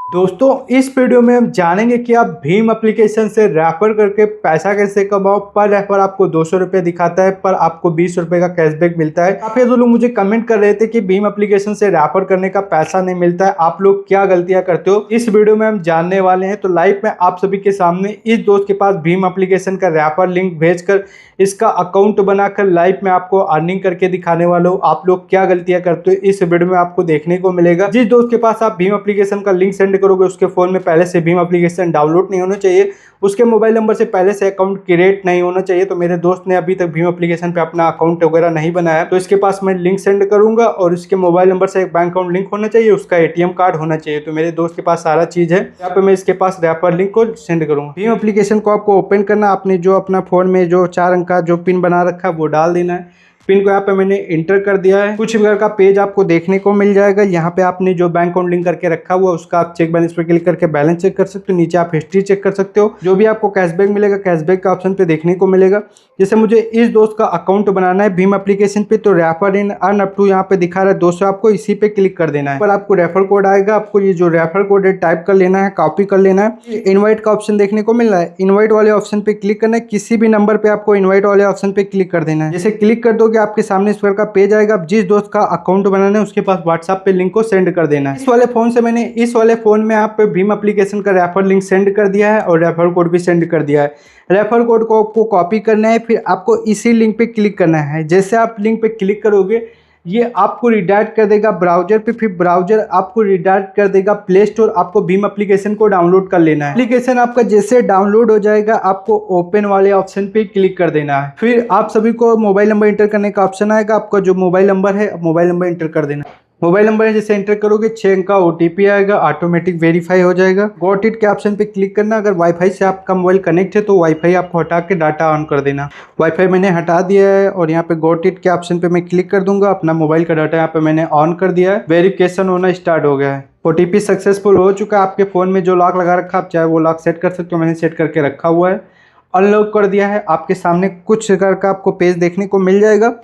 दोस्तों इस वीडियो में हम जानेंगे कि आप भीम एप्लीकेशन से रेफर करके पैसा कैसे कमाओ। पर रेफर आपको 200 रुपये दिखाता है पर आपको 20 रुपये का कैशबैक मिलता है। काफी लोग मुझे कमेंट कर रहे थे कि भीम एप्लीकेशन से रेफर करने का पैसा नहीं मिलता है, आप लोग क्या गलतियां करते हो, इस वीडियो में हम जानने वाले हैं। तो लाइव में आप सभी के सामने इस दोस्त के पास भीम एप्लीकेशन का रेफर लिंक भेजकर इसका अकाउंट बनाकर लाइव में आपको अर्निंग करके दिखाने वाला हूँ। आप लोग क्या गलतियां करते हो इस वीडियो में आपको देखने को मिलेगा। जिस दोस्त के पास आप भीम एप्लीकेशन का लिंक सेंड करोगे उसके फोन में पहले से भीम एप्लीकेशन डाउनलोड नहीं होना चाहिए, उसके मोबाइल नंबर से पहले से अकाउंट क्रिएट नहीं होना चाहिए। तो मेरे दोस्त ने अभी तक भीम एप्लीकेशन पे अपना अकाउंट वगैरह नहीं बनाया, तो इसके पास मैं लिंक सेंड करूंगा और इसके मोबाइल नंबर से एक बैंक अकाउंट लिंक होना चाहिए, उसका एटीएम कार्ड होना चाहिए। तो मेरे दोस्त के पास सारा चीज है। यहाँ पे मैं इसके पास रेफर लिंक को सेंड करूंगा। भीम एप्लीकेशन को आपको ओपन करना, आपने जो अपना फोन में जो 4 अंक का जो पिन बना रखा है वो डाल देना है। पिन को यहाँ पे मैंने इंटर कर दिया है। कुछ प्रकार का पेज आपको देखने को मिल जाएगा। यहाँ पे आपने जो बैंक अकाउंट लिंक करके रखा हुआ उसका आप चेक बैलेंस पे क्लिक करके बैलेंस चेक कर सकते हो। नीचे आप हिस्ट्री चेक कर सकते हो, जो भी आपको कैशबैक मिलेगा कैशबैक का ऑप्शन पे देखने को मिलेगा। जैसे मुझे इस दोस्त का अकाउंट बनाना है भीम एप्लीकेशन पे, तो refer and earn up to यहाँ पे दिखा रहा है 200, आपको इसी पे क्लिक कर देना है। पर आपको रेफर कोड आएगा, आपको ये जो रेफर कोड है टाइप कर लेना है, कॉपी कर लेना है। इनवाइट का ऑप्शन देखने को मिल रहा है, इनवाइट वाले ऑप्शन पे क्लिक करना है। किसी भी नंबर पे आपको इनवाइट वाले ऑप्शन पे क्लिक कर देना है। जैसे क्लिक कर दोगे आपके सामने इस का पेज आएगा। अब जिस दोस्त का अकाउंट बनाना है उसके पास व्हाट्सएप पे लिंक को सेंड कर देना है। इस वाले फोन से मैंने इस वाले फोन में आप पे भीम एप्लीकेशन का रेफर लिंक सेंड कर दिया है और रेफर कोड भी सेंड कर दिया है। रेफर कोड को आपको कॉपी करना है, फिर आपको इसी लिंक पे क्लिक करना है। जैसे आप लिंक पे क्लिक करोगे ये आपको रिडायरेक्ट कर देगा ब्राउजर पे, फिर ब्राउजर आपको रिडायरेक्ट कर देगा प्ले स्टोर। आपको भीम एप्लीकेशन को डाउनलोड कर लेना है। एप्लीकेशन आपका जैसे डाउनलोड हो जाएगा आपको ओपन वाले ऑप्शन पे क्लिक कर देना है। फिर आप सभी को मोबाइल नंबर इंटर करने का ऑप्शन आएगा। आपका जो मोबाइल नंबर है मोबाइल नंबर इंटर कर देना है। मोबाइल नंबर जैसे एंटर करोगे 6 अंक का ओटीपी आएगा, ऑटोमेटिक वेरीफाई हो जाएगा। गॉट इट के ऑप्शन पे क्लिक करना। अगर वाईफाई से आपका मोबाइल कनेक्ट है तो वाईफाई आपको हटा के डाटा ऑन कर देना। वाईफाई मैंने हटा दिया है और यहाँ पे गॉट इट के ऑप्शन पे मैं क्लिक कर दूंगा। अपना मोबाइल का डाटा यहाँ पे मैंने ऑन कर दिया है। वेरिफिकेशन होना स्टार्ट हो गया है। ओटीपी सक्सेसफुल हो चुका है। आपके फोन में जो लॉक लगा रखा आप चाहे वो लॉक सेट कर सकते हो, मैंने सेट करके रखा हुआ है। अनलॉक कर दिया है। आपके सामने कुछ प्रकार का आपको पेज देखने को मिल जाएगा।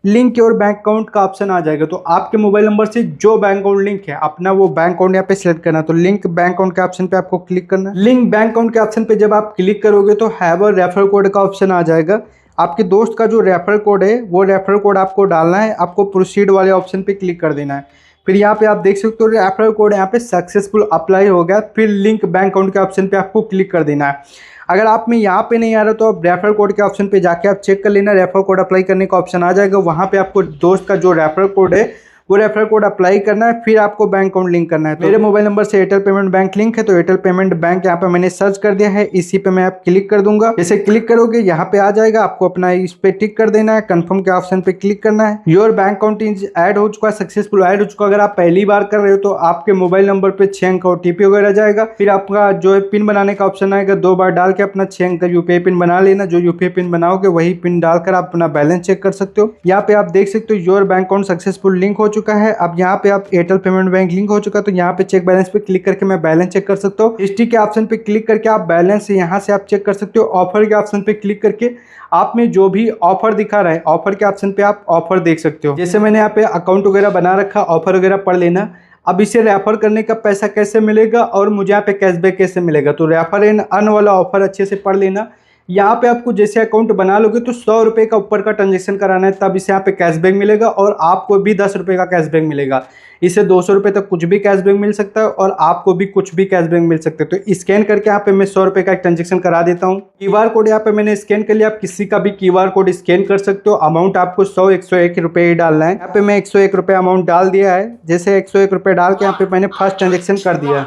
लिंक योर बैंक अकाउंट का ऑप्शन आ जाएगा। तो आपके मोबाइल नंबर से जो बैंक अकाउंट लिंक है अपना वो बैंक अकाउंट यहाँ पे सिलेक्ट करना। तो लिंक बैंक अकाउंट के ऑप्शन पे आपको क्लिक करना है। लिंक बैंक अकाउंट के ऑप्शन पे जब आप क्लिक करोगे तो हैव अ रेफर कोड का ऑप्शन आ जाएगा। आपके दोस्त का जो रेफर कोड है वो रेफर कोड आपको डालना है। आपको प्रोसीड वाले ऑप्शन पे क्लिक कर देना है। फिर यहाँ पे आप देख सकते हो रेफर कोड यहाँ पे सक्सेसफुल अप्लाई हो गया। फिर लिंक बैंक अकाउंट के ऑप्शन पे आपको क्लिक कर देना है। अगर आप में यहाँ पे नहीं आ रहा तो आप रेफर कोड के ऑप्शन पे जाके आप चेक कर लेना। रेफर कोड अप्लाई करने का ऑप्शन आ जाएगा। वहाँ पे आपको दोस्त का जो रेफर कोड है वो रेफर कोड अप्लाई करना है। फिर आपको बैंक अकाउंट लिंक करना है। तो मेरे मोबाइल नंबर से एयरटेल पेमेंट बैंक लिंक है तो एयरटेल पेमेंट बैंक यहाँ पे मैंने सर्च कर दिया है। इसी पे मैं आप क्लिक कर दूंगा। जैसे क्लिक करोगे यहाँ पे आ जाएगा। आपको अपना इस पे टिक कर देना है। कंफर्म के ऑप्शन पे क्लिक करना है। Your bank account is add हो चुका है, सक्सेसफुल ऐड हो चुका। अगर आप पहली बार कर रहे हो तो आपके मोबाइल नंबर पे 6 अंक का ओटीपी वगैरह जाएगा। फिर आपका जो है पिन बनाने का ऑप्शन आएगा। 2 बार डाल के अपना 6 अंक का यूपीआई पिन बना लेना। जो यूपीआई पिन बनाओगे वही पिन डालकर आप अपना बैलेंस चेक कर सकते हो। यहाँ पे आप देख सकते हो your bank account successful link हो चुका है। अब यहाँ पे आप एयरटेल पेमेंट बैंक लिंक हो चुका, तो यहाँ पे चेक बैलेंस पे क्लिक करके मैं बैलेंस चेक कर सकता हूँ। हिस्ट्री के ऑप्शन पे क्लिक करके आप बैलेंस यहाँ से आप चेक कर सकते हो। ऑफर के ऑप्शन पे क्लिक करके आप में जो भी ऑफर दिखा रहा है ऑफर के ऑप्शन पे आप ऑफर देख सकते हो। जैसे मैंने यहाँ पे अकाउंट वगैरह बना रखा, ऑफर वगैरह पढ़ लेना। अब इसे रेफर करने का पैसा कैसे मिलेगा और मुझे यहाँ पे कैशबैक कैसे मिलेगा, तो रेफर एंड अर्न वाला ऑफर अच्छे से पढ़ लेना। यहाँ पे आपको जैसे अकाउंट बना लोगे तो 100 रुपये का ऊपर का ट्रांजेक्शन कराना है, तब इसे यहाँ पे कैशबैक मिलेगा और आपको भी 10 रुपये का कैशबैक मिलेगा। इसे 200 रुपये तक कुछ भी कैशबैक मिल सकता है और आपको भी कुछ भी कैशबैक मिल सकता है। तो स्कैन करके यहाँ पे मैं 100 रुपये का एक ट्रांजेक्शन करा देता हूँ। क्यूआर कोड यहाँ पे मैंने स्कैन कर लिया। आप किसी का भी क्यूआर कोड स्कैन कर सकते हो। अमाउंट आपको 101 रुपये ही डालना है। यहाँ पे मैं 101 रुपये अमाउंट डाल दिया है। जैसे 101 रुपये डाल के यहाँ पे मैंने फर्स्ट ट्रांजेक्शन कर दिया।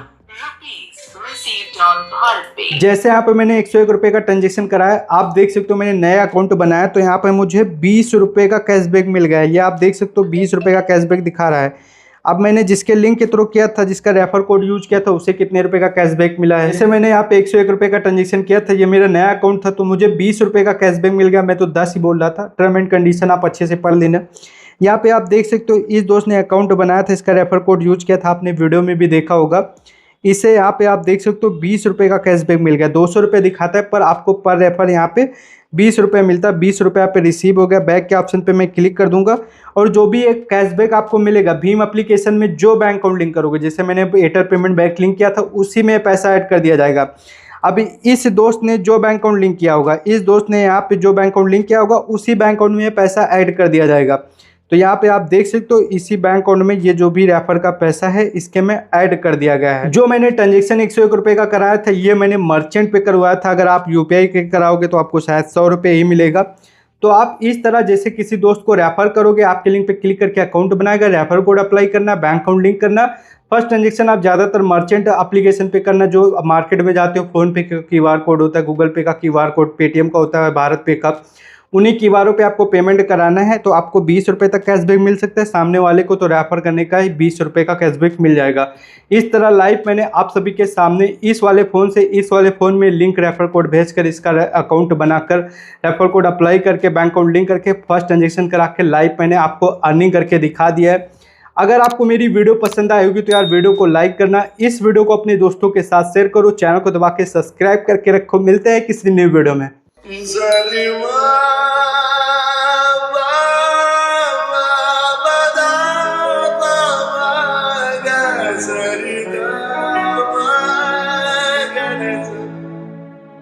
जैसे यहाँ पे मैंने 101 रुपये का ट्रांजेक्शन कराया, आप देख सकते हो मैंने नया अकाउंट बनाया तो यहाँ पे मुझे 20 रुपये का कैशबैक मिल गया है। ये आप देख सकते हो 20 रुपये का कैशबैक दिखा रहा है। अब मैंने जिसके लिंक के थ्रू किया था, जिसका रेफर कोड यूज किया था, उसे कितने रुपए का कैशबैक मिला है। जैसे मैंने यहाँ पे 101 रुपये का ट्रांजेक्शन किया था, ये मेरा नया अकाउंट था तो मुझे 20 रुपये का कैशबैक मिल गया। मैं तो 10 ही बोल रहा था। टर्म एंड कंडीशन आप अच्छे से पढ़ लेना। यहाँ पे आप देख सकते हो इस दोस्त ने अकाउंट बनाया था, इसका रेफर कोड यूज किया था, आपने वीडियो में भी देखा होगा। इसे यहाँ पे आप देख सकते हो 20 रुपये का कैशबैक मिल गया। 200 रुपये दिखाता है पर आपको पर रेफर यहाँ पे 20 रुपये मिलता है। 20 रुपये यहाँ पे रिसीव हो गया। बैक के ऑप्शन पे मैं क्लिक कर दूंगा और जो भी एक कैशबैक आपको मिलेगा भीम एप्लीकेशन में जो बैंक अकाउंट लिंक करोगे, जैसे मैंने एयरटेल पेमेंट बैंक लिंक किया था उसी में पैसा ऐड कर दिया जाएगा। अभी इस दोस्त ने जो बैंक अकाउंट लिंक किया होगा, इस दोस्त ने यहाँ पे जो बैंक अकाउंट लिंक किया होगा उसी बैंक अकाउंट में पैसा ऐड कर दिया जाएगा। तो यहाँ पे आप देख सकते हो इसी बैंक अकाउंट में ये जो भी रेफर का पैसा है इसके में ऐड कर दिया गया है। जो मैंने ट्रांजेक्शन 101 रुपये का कराया था ये मैंने मर्चेंट पे करवाया था। अगर आप यूपीआई के कराओगे तो आपको शायद 100 रुपये ही मिलेगा। तो आप इस तरह जैसे किसी दोस्त को रेफर करोगे, आपके लिंक पे क्लिक करके अकाउंट बनाएगा, रेफर कोड अप्लाई करना, बैंक अकाउंट लिंक करना। फर्स्ट ट्रांजेक्शन आप ज़्यादातर मर्चेंट एप्लीकेशन पे करना, जो मार्केट में जाते हो फोन पे का क्यूआर कोड होता है, गूगल पे का क्यूआर कोड, पेटीएम का होता है, भारत पे का, उन्हीं क्यूआरों पे आपको पेमेंट कराना है। तो आपको 20 रुपये तक कैशबैक मिल सकता है। सामने वाले को तो रेफर करने का ही 20 रुपये का कैशबैक मिल जाएगा। इस तरह लाइव मैंने आप सभी के सामने इस वाले फ़ोन से इस वाले फ़ोन में लिंक रेफर कोड भेजकर इसका अकाउंट बनाकर रेफर कोड अप्लाई करके बैंक अकाउंट लिंक करके फर्स्ट ट्रांजेक्शन करा के लाइव मैंने आपको अर्निंग करके दिखा दिया है। अगर आपको मेरी वीडियो पसंद आई होगी तो यार वीडियो को लाइक करना, इस वीडियो को अपने दोस्तों के साथ शेयर करो, चैनल को दबा के सब्सक्राइब करके रखो। मिलते हैं किसी न्यू वीडियो में।